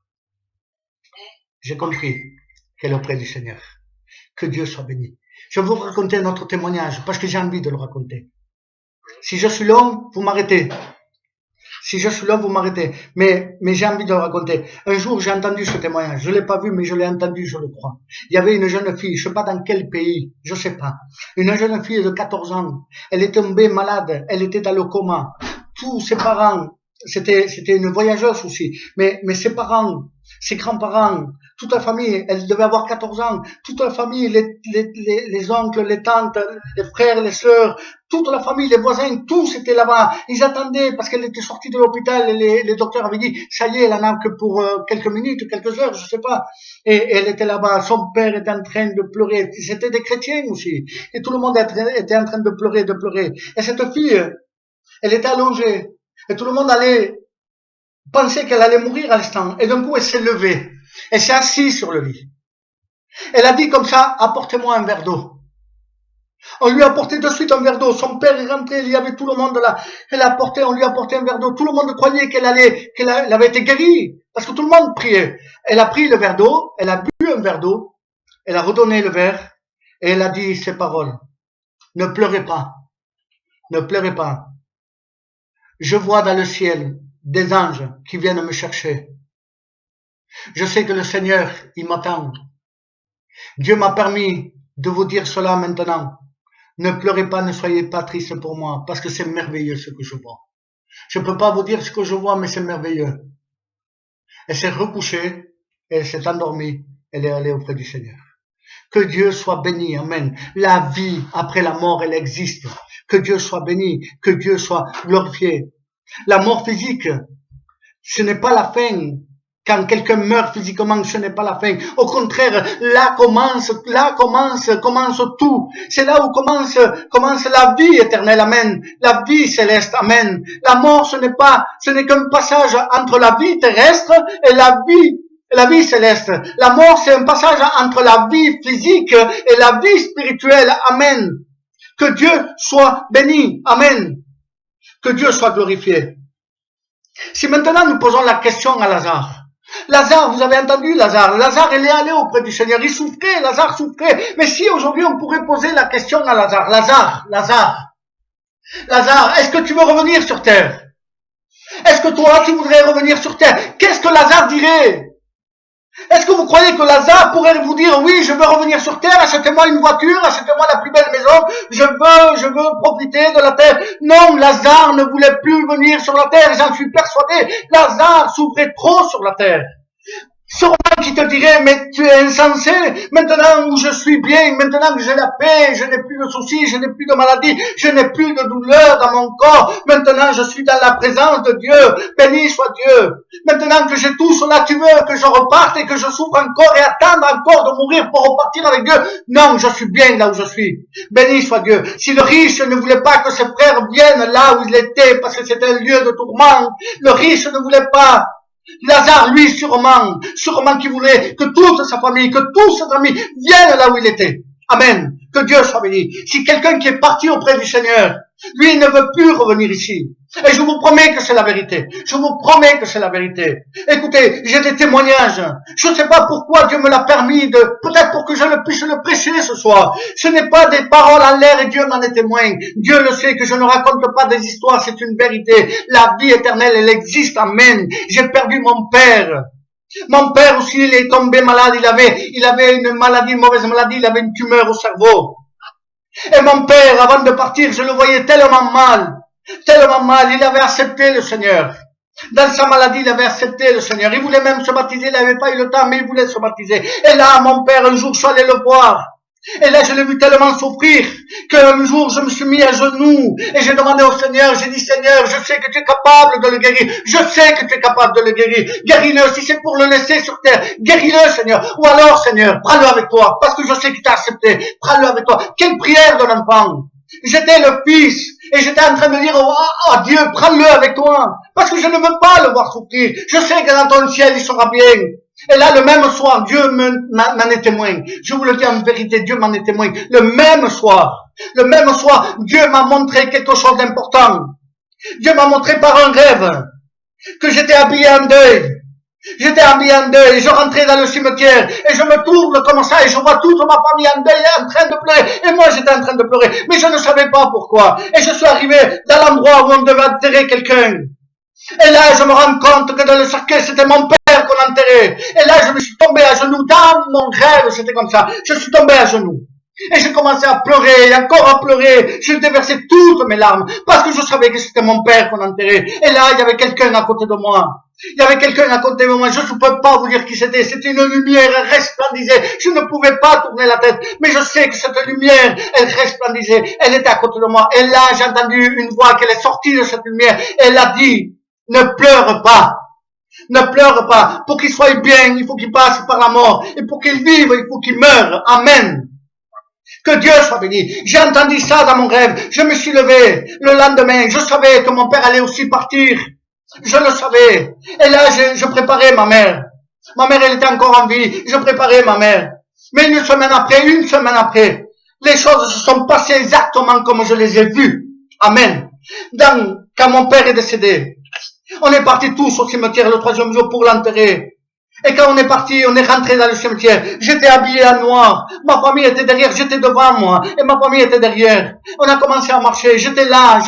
J'ai compris qu'elle est auprès du Seigneur. Que Dieu soit béni. Je vais vous raconter un autre témoignage parce que j'ai envie de le raconter. Si je suis long, vous m'arrêtez. Si je suis long, vous m'arrêtez. Mais j'ai envie de le raconter. Un jour, j'ai entendu ce témoignage. Je l'ai pas vu, mais je l'ai entendu, je le crois. Il y avait une jeune fille, je sais pas dans quel pays, je sais pas. Une jeune fille de 14 ans. Elle est tombée malade. Elle était dans le coma. Tous ses parents, c'était une voyageuse aussi. Mais ses parents, ses grands-parents, toute la famille, elle devait avoir 14 ans, toute la famille, les oncles, les tantes, les frères, les sœurs, toute la famille, les voisins, tous étaient là-bas. Ils attendaient parce qu'elle était sortie de l'hôpital et les docteurs avaient dit, ça y est, elle en a que pour quelques minutes, quelques heures, je sais pas. Et elle était là-bas, son père était en train de pleurer. C'était des chrétiens aussi. Et tout le monde était en train de pleurer. Et cette fille, elle était allongée. Et tout le monde allait penser qu'elle allait mourir à l'instant. Et d'un coup, elle s'est levée. Elle s'est assise sur le lit. Elle a dit comme ça, apportez-moi un verre d'eau. On lui a apporté de suite un verre d'eau. Son père est rentré, il y avait tout le monde là. On lui a apporté un verre d'eau. Tout le monde croyait qu'elle avait été guérie. Parce que tout le monde priait. Elle a pris le verre d'eau, elle a bu un verre d'eau, elle a redonné le verre, et elle a dit ces paroles. Ne pleurez pas. Ne pleurez pas. Je vois dans le ciel des anges qui viennent me chercher. Je sais que le Seigneur, il m'attend. Dieu m'a permis de vous dire cela maintenant. Ne pleurez pas, ne soyez pas tristes pour moi, parce que c'est merveilleux ce que je vois. Je ne peux pas vous dire ce que je vois, mais c'est merveilleux. Elle s'est recouchée, elle s'est endormie, elle est allée auprès du Seigneur. Que Dieu soit béni, amen. La vie après la mort, elle existe. Que Dieu soit béni, que Dieu soit glorifié. La mort physique, ce n'est pas la fin. Quand quelqu'un meurt physiquement, ce n'est pas la fin. Au contraire, là commence tout. C'est là où commence la vie éternelle, amen. La vie céleste, amen. La mort, ce n'est qu'un passage entre la vie terrestre et la vie céleste. La mort, c'est un passage entre la vie physique et la vie spirituelle, amen. Que Dieu soit béni, amen. Que Dieu soit glorifié. Si maintenant nous posons la question à Lazare. Lazare, vous avez entendu Lazare. Lazare, il est allé auprès du Seigneur. Il souffrait, Lazare souffrait. Mais si aujourd'hui on pourrait poser la question à Lazare. Lazare, est-ce que tu veux revenir sur terre? Est-ce que toi, tu voudrais revenir sur terre? Qu'est-ce que Lazare dirait? Est-ce que vous croyez que Lazare pourrait vous dire, oui, je veux revenir sur terre, achetez-moi une voiture, achetez-moi la plus belle maison, je veux profiter de la terre. Non, Lazare ne voulait plus venir sur la terre, j'en suis persuadé. Lazare souffrait trop sur la terre. Sûrement qui te dirait, mais tu es insensé, maintenant où je suis bien, maintenant que j'ai la paix, je n'ai plus de soucis, je n'ai plus de maladie, je n'ai plus de douleur dans mon corps, maintenant je suis dans la présence de Dieu, béni soit Dieu. Maintenant que j'ai tout cela, tu veux que je reparte et que je souffre encore et attendre encore de mourir pour repartir avec Dieu? Non, je suis bien là où je suis, béni soit Dieu. Si le riche ne voulait pas que ses frères viennent là où il était, parce que c'était un lieu de tourment, le riche ne voulait pas. Lazare, lui, sûrement qui voulait que toute sa famille, que tous ses amis viennent là où il était. Amen. Que Dieu soit béni. Si quelqu'un qui est parti auprès du Seigneur, lui ne veut plus revenir ici. Et je vous promets que c'est la vérité. Je vous promets que c'est la vérité. Écoutez, j'ai des témoignages. Je ne sais pas pourquoi Dieu me l'a permis peut-être pour que je puisse le prêcher ce soir. Ce n'est pas des paroles en l'air et Dieu m'en est témoin. Dieu le sait que je ne raconte pas des histoires, c'est une vérité. La vie éternelle, elle existe. Amen. J'ai perdu mon père. Mon père aussi, il est tombé malade. Il avait une maladie, une mauvaise maladie. Il avait une tumeur au cerveau. Et mon père, avant de partir, je le voyais tellement mal. Il avait accepté le Seigneur. Dans sa maladie, il avait accepté le Seigneur. Il voulait même se baptiser, il n'avait pas eu le temps, mais il voulait se baptiser. Et là, mon père, un jour, je suis allé le voir. Et là, je l'ai vu tellement souffrir qu'un jour, je me suis mis à genoux et j'ai demandé au Seigneur, j'ai dit, Seigneur, je sais que tu es capable de le guérir. Je sais que tu es capable de le guérir. Guéris-le, si c'est pour le laisser sur terre. Guéris-le, Seigneur. Ou alors, Seigneur, prends-le avec toi, parce que je sais qu'il t'a accepté. Prends-le avec toi. Quelle prière de l'enfant. J'étais le fils et j'étais en train de dire, oh Dieu, prends-le avec toi, parce que je ne veux pas le voir souffrir. Je sais que dans ton ciel, il sera bien. Et là, le même soir, Dieu m'en est témoin. Je vous le dis en vérité, Dieu m'en est témoin. Le même soir, Dieu m'a montré quelque chose d'important. Dieu m'a montré par un rêve que j'étais habillé en deuil. Et je rentrais dans le cimetière et je me tourne comme ça et je vois toute ma famille en deuil en train de pleurer. Et moi, j'étais en train de pleurer, mais je ne savais pas pourquoi. Et je suis arrivé dans l'endroit où on devait enterrer quelqu'un. Et là, je me rends compte que dans le cercueil, c'était mon père qu'on enterrait. Et là, je me suis tombé à genoux. Dans mon rêve, c'était comme ça. Je suis tombé à genoux. Et j'ai commencé à pleurer, et encore à pleurer. J'ai déversé toutes mes larmes, parce que je savais que c'était mon père qu'on enterrait. Et là, il y avait quelqu'un à côté de moi. Je ne peux pas vous dire qui c'était. C'était une lumière, elle resplendissait. Je ne pouvais pas tourner la tête. Mais je sais que cette lumière, elle resplendissait. Elle était à côté de moi. Et là, j'ai entendu une voix qu'elle est sortie de cette lumière. Elle a dit, ne pleure pas. Ne pleure pas. Pour qu'il soit bien, il faut qu'il passe par la mort. Et pour qu'il vive, il faut qu'il meure. Amen. Que Dieu soit béni. J'ai entendu ça dans mon rêve. Je me suis levé le lendemain. Je savais que mon père allait aussi partir. Je le savais. Et là, je préparais ma mère. Ma mère, elle était encore en vie. Je préparais ma mère. Mais une semaine après, les choses se sont passées exactement comme je les ai vues. Amen. Quand mon père est décédé, on est partis tous au cimetière le 3e jour pour l'enterrer. Et quand on est parti, on est rentré dans le cimetière. J'étais habillé en noir. Ma famille était derrière, j'étais devant moi. Et ma famille était derrière. On a commencé à marcher. J'étais là.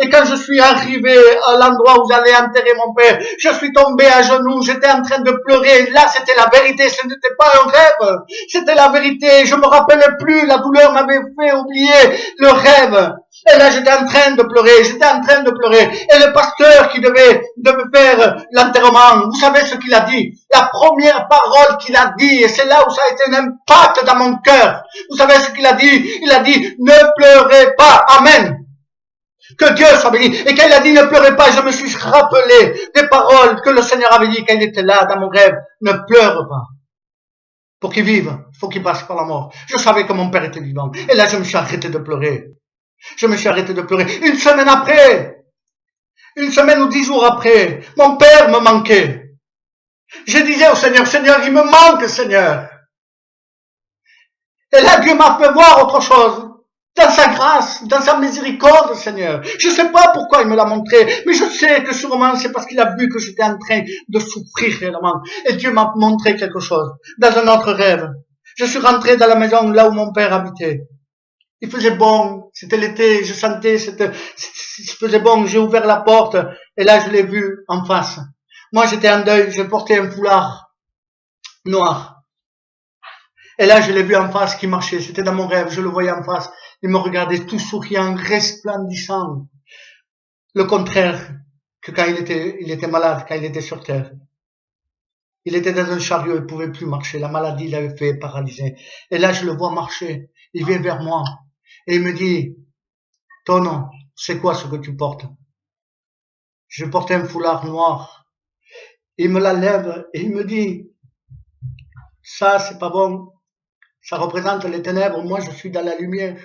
Et quand je suis arrivé à l'endroit où j'allais enterrer mon père, je suis tombé à genoux. J'étais en train de pleurer. Là, c'était la vérité. Ce n'était pas un rêve. C'était la vérité. Je me rappelais plus. La douleur m'avait fait oublier le rêve. Et là, j'étais en train de pleurer. Et le pasteur qui devait faire l'enterrement, vous savez ce qu'il a dit? La première parole qu'il a dit, et c'est là où ça a été un impact dans mon cœur. Vous savez ce qu'il a dit? Il a dit, ne pleurez pas. Amen. Que Dieu soit béni. Et quand il a dit ne pleurez pas, je me suis rappelé des paroles que le Seigneur avait dit quand il était là dans mon rêve. Ne pleure pas. Pour qu'il vive, il faut qu'il passe par la mort. Je savais que mon père était vivant. Et là, je me suis arrêté de pleurer. Une semaine ou 10 jours après, mon père me manquait. Je disais au Seigneur, Seigneur, il me manque, Seigneur. Et là, Dieu m'a fait voir autre chose. dans sa grâce, dans sa miséricorde, Seigneur. Je ne sais pas pourquoi il me l'a montré, mais je sais que sûrement c'est parce qu'il a vu que j'étais en train de souffrir réellement. Et Dieu m'a montré quelque chose dans un autre rêve. Je suis rentré dans la maison là où mon père habitait. Il faisait bon, c'était l'été, je sentais, il faisait bon, j'ai ouvert la porte et là je l'ai vu en face. Moi j'étais en deuil, je portais un foulard noir. Et là, je l'ai vu en face qui marchait. C'était dans mon rêve. Je le voyais en face. Il me regardait tout souriant, resplendissant. Le contraire que quand il était malade, quand il était sur terre. Il était dans un chariot, il pouvait plus marcher. La maladie l'avait fait paralyser. Et là, je le vois marcher. Il vient vers moi. Et il me dit, Tono, c'est quoi ce que tu portes? Je portais un foulard noir. Il me la lève et il me dit, ça, c'est pas bon. Ça représente les ténèbres. Moi, je suis dans la lumière.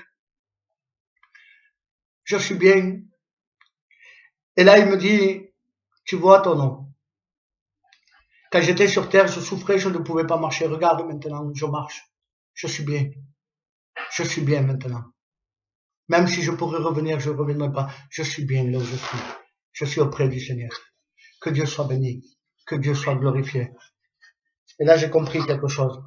Je suis bien. Et là, il me dit, tu vois, Tono, quand j'étais sur terre, je souffrais, je ne pouvais pas marcher. Regarde maintenant, je marche. Je suis bien. Je suis bien maintenant. Même si je pourrais revenir, je ne reviendrai pas. Je suis bien là où je suis. Je suis auprès du Seigneur. Que Dieu soit béni. Que Dieu soit glorifié. Et là, j'ai compris quelque chose.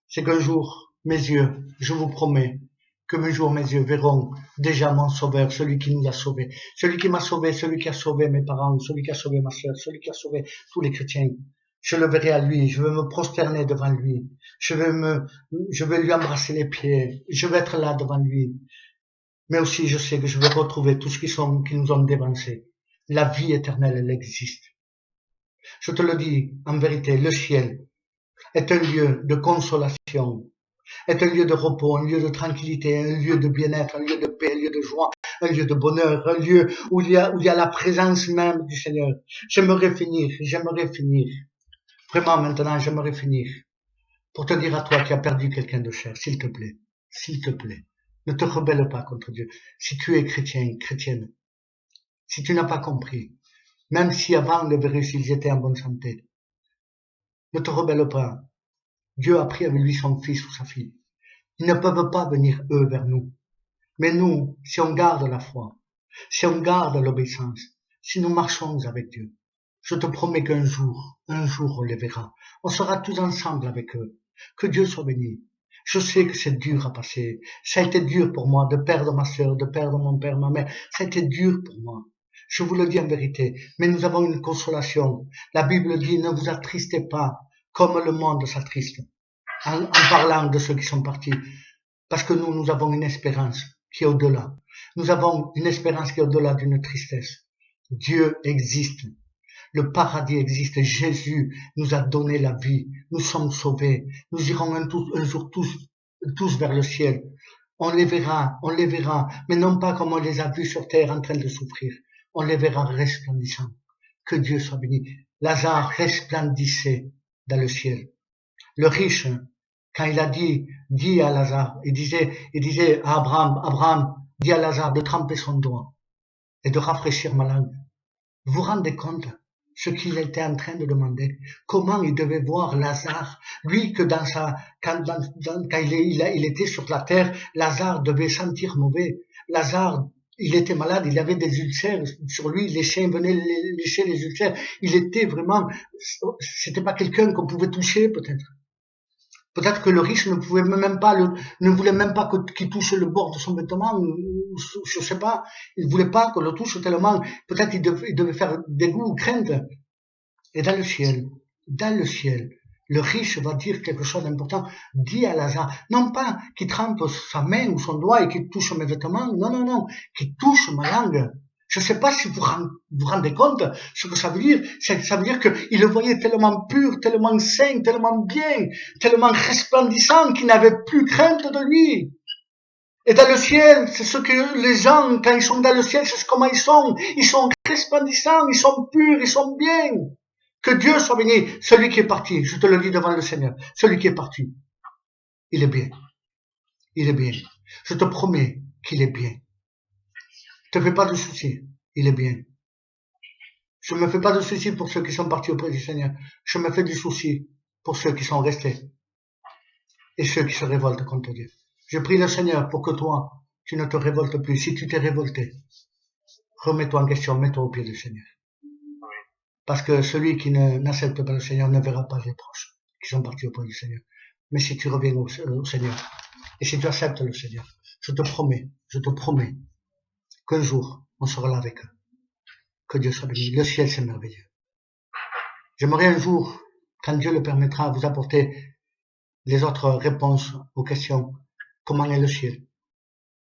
C'est qu'un jour, mes yeux, je vous promets, que un jour mes yeux verront déjà mon sauveur, celui qui nous a sauvés, celui qui m'a sauvé, celui qui a sauvé mes parents, celui qui a sauvé ma soeur, celui qui a sauvé tous les chrétiens. Je le verrai à lui, je vais me prosterner devant lui, je vais lui embrasser les pieds, je vais être là devant lui. Mais aussi, je sais que je vais retrouver tous ceux qui nous ont dévancés. La vie éternelle, elle existe. Je te le dis, en vérité, le ciel est un lieu de consolation, est un lieu de repos, un lieu de tranquillité, un lieu de bien-être, un lieu de paix, un lieu de joie, un lieu de bonheur, un lieu où il y a la présence même du Seigneur. J'aimerais finir. Vraiment maintenant, j'aimerais finir pour te dire à toi qui as perdu quelqu'un de cher, s'il te plaît, ne te rebelle pas contre Dieu. Si tu es chrétien, chrétienne, si tu n'as pas compris, même si avant le virus ils étaient en bonne santé, ne te rebelle pas. Dieu a pris avec lui son fils ou sa fille. Ils ne peuvent pas venir, eux, vers nous. Mais nous, si on garde la foi, si on garde l'obéissance, si nous marchons avec Dieu, je te promets qu'un jour, on les verra. On sera tous ensemble avec eux. Que Dieu soit béni. Je sais que c'est dur à passer. Ça a été dur pour moi de perdre ma sœur, de perdre mon père, ma mère. Ça a été dur pour moi. Je vous le dis en vérité. Mais nous avons une consolation. La Bible dit, ne vous attristez pas comme le monde s'attriste. En parlant de ceux qui sont partis. Parce que nous avons une espérance qui est au-delà. Nous avons une espérance qui est au-delà d'une tristesse. Dieu existe. Le paradis existe. Jésus nous a donné la vie. Nous sommes sauvés. Nous irons un jour tous vers le ciel. On les verra, mais non pas comme on les a vus sur terre en train de souffrir. On les verra resplendissants. Que Dieu soit béni. Lazare resplendissait dans le ciel. Le riche, quand il a dit à Lazare, il disait à Abraham, dis à Lazare de tremper son doigt et de rafraîchir ma langue. Vous vous rendez compte ce qu'il était en train de demander? Comment il devait voir Lazare, lui que quand il était sur la terre, Lazare devait sentir mauvais. Lazare, il était malade, il avait des ulcères sur lui, les chiens venaient lécher les ulcères. Il était vraiment, c'était pas quelqu'un qu'on pouvait toucher peut-être. Peut-être que le riche ne voulait même pas qu'il touche le bord de son vêtement, je sais pas. Il voulait pas qu'on le touche tellement, peut-être il devait faire dégoût ou crainte. Et dans le ciel, le riche va dire quelque chose d'important. Dit à Lazare, non pas qu'il trempe sa main ou son doigt et qu'il touche mes vêtements, non, qu'il touche ma langue. Je ne sais pas si vous vous rendez compte ce que ça veut dire. Ça veut dire qu'il le voyait tellement pur, tellement sain, tellement bien, tellement resplendissant qu'il n'avait plus crainte de lui. Et dans le ciel, c'est ce que les gens, quand ils sont dans le ciel, c'est comment ils sont. Ils sont resplendissants, ils sont purs, ils sont bien. Que Dieu soit béni. Celui qui est parti, je te le dis devant le Seigneur, celui qui est parti, il est bien. Il est bien. Je te promets qu'il est bien. Ne te fais pas de soucis, il est bien. Je ne me fais pas de soucis pour ceux qui sont partis auprès du Seigneur. Je me fais du souci pour ceux qui sont restés et ceux qui se révoltent contre Dieu. Je prie le Seigneur pour que toi, tu ne te révoltes plus. Si tu t'es révolté, remets-toi en question, mets-toi au pied du Seigneur. Parce que celui qui n'accepte pas le Seigneur ne verra pas les proches qui sont partis auprès du Seigneur. Mais si tu reviens au Seigneur, et si tu acceptes le Seigneur, je te promets qu'un jour, on sera là avec eux. Que Dieu soit béni. Le ciel, c'est merveilleux. J'aimerais un jour, quand Dieu le permettra, vous apporter les autres réponses aux questions. Comment est le ciel?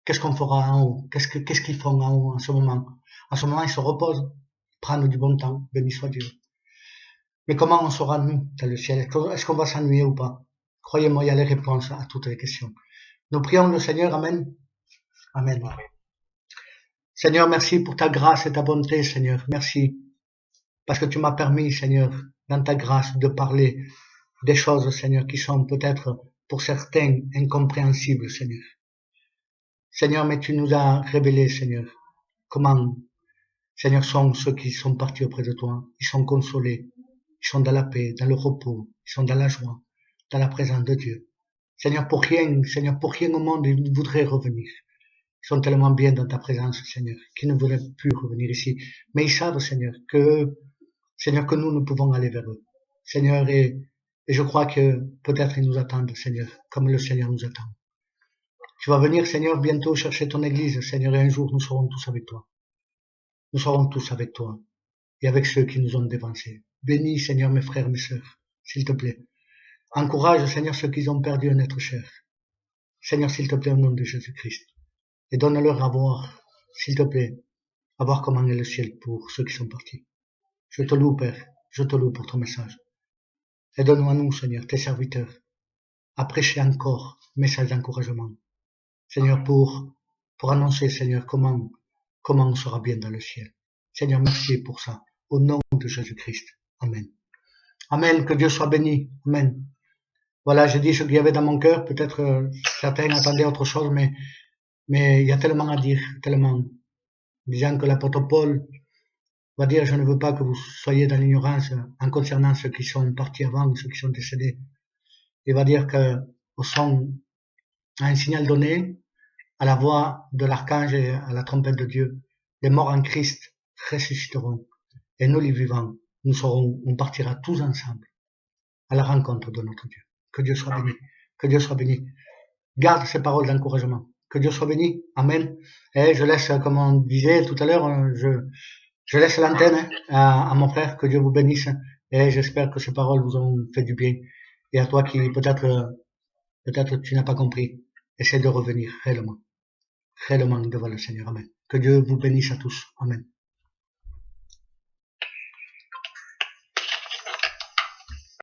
Qu'est-ce qu'on fera en haut? Qu'est-ce qu'ils font en haut en ce moment? En ce moment, ils se reposent, prennent du bon temps, béni soit Dieu. Mais comment on sera, nous, dans le ciel? Est-ce qu'on va s'ennuyer ou pas? Croyez-moi, il y a les réponses à toutes les questions. Nous prions le Seigneur, Amen. Amen. Seigneur, merci pour ta grâce et ta bonté, Seigneur. Merci. Parce que tu m'as permis, Seigneur, dans ta grâce, de parler des choses, Seigneur, qui sont peut-être pour certains incompréhensibles, Seigneur. Seigneur, mais tu nous as révélé, Seigneur, comment, Seigneur, sont ceux qui sont partis auprès de toi. Ils sont consolés, ils sont dans la paix, dans le repos, ils sont dans la joie, dans la présence de Dieu. Seigneur, pour rien au monde, ils voudraient revenir. Ils sont tellement bien dans ta présence, Seigneur, qu'ils ne voudraient plus revenir ici. Mais ils savent, Seigneur, que nous pouvons aller vers eux. Seigneur, et je crois que peut-être ils nous attendent, Seigneur, comme le Seigneur nous attend. Tu vas venir, Seigneur, bientôt chercher ton église, Seigneur, et un jour nous serons tous avec toi. Nous serons tous avec toi et avec ceux qui nous ont dévancés. Bénis, Seigneur, mes frères, mes sœurs, s'il te plaît. Encourage, Seigneur, ceux qui ont perdu un être cher. Seigneur, s'il te plaît, au nom de Jésus-Christ. Et donne-leur à voir, s'il te plaît, à voir comment est le ciel pour ceux qui sont partis. Je te loue, Père, je te loue pour ton message. Et donne-nous à nous, Seigneur, tes serviteurs, à prêcher encore message d'encouragement. Seigneur, pour annoncer, Seigneur, comment on sera bien dans le ciel. Seigneur, merci pour ça. Au nom de Jésus-Christ. Amen. Amen. Que Dieu soit béni. Amen. Voilà, j'ai dit ce qu'il y avait dans mon cœur. Peut-être certains attendaient autre chose, mais il y a tellement à dire, tellement. Disant que l'apôtre Paul va dire, je ne veux pas que vous soyez dans l'ignorance en concernant ceux qui sont partis avant, ceux qui sont décédés. Il va dire que au son, à un signal donné, à la voix de l'archange et à la trompette de Dieu, les morts en Christ ressusciteront. Et nous, les vivants, on partira tous ensemble à la rencontre de notre Dieu. Que Dieu soit béni. Que Dieu soit béni. Garde ces paroles d'encouragement. Que Dieu soit béni. Amen. Et je laisse, comme on disait tout à l'heure, je laisse l'antenne à mon frère. Que Dieu vous bénisse. Et j'espère que ces paroles vous ont fait du bien. Et à toi qui peut-être tu n'as pas compris, essaie de revenir réellement devant le Seigneur. Amen. Que Dieu vous bénisse à tous. Amen.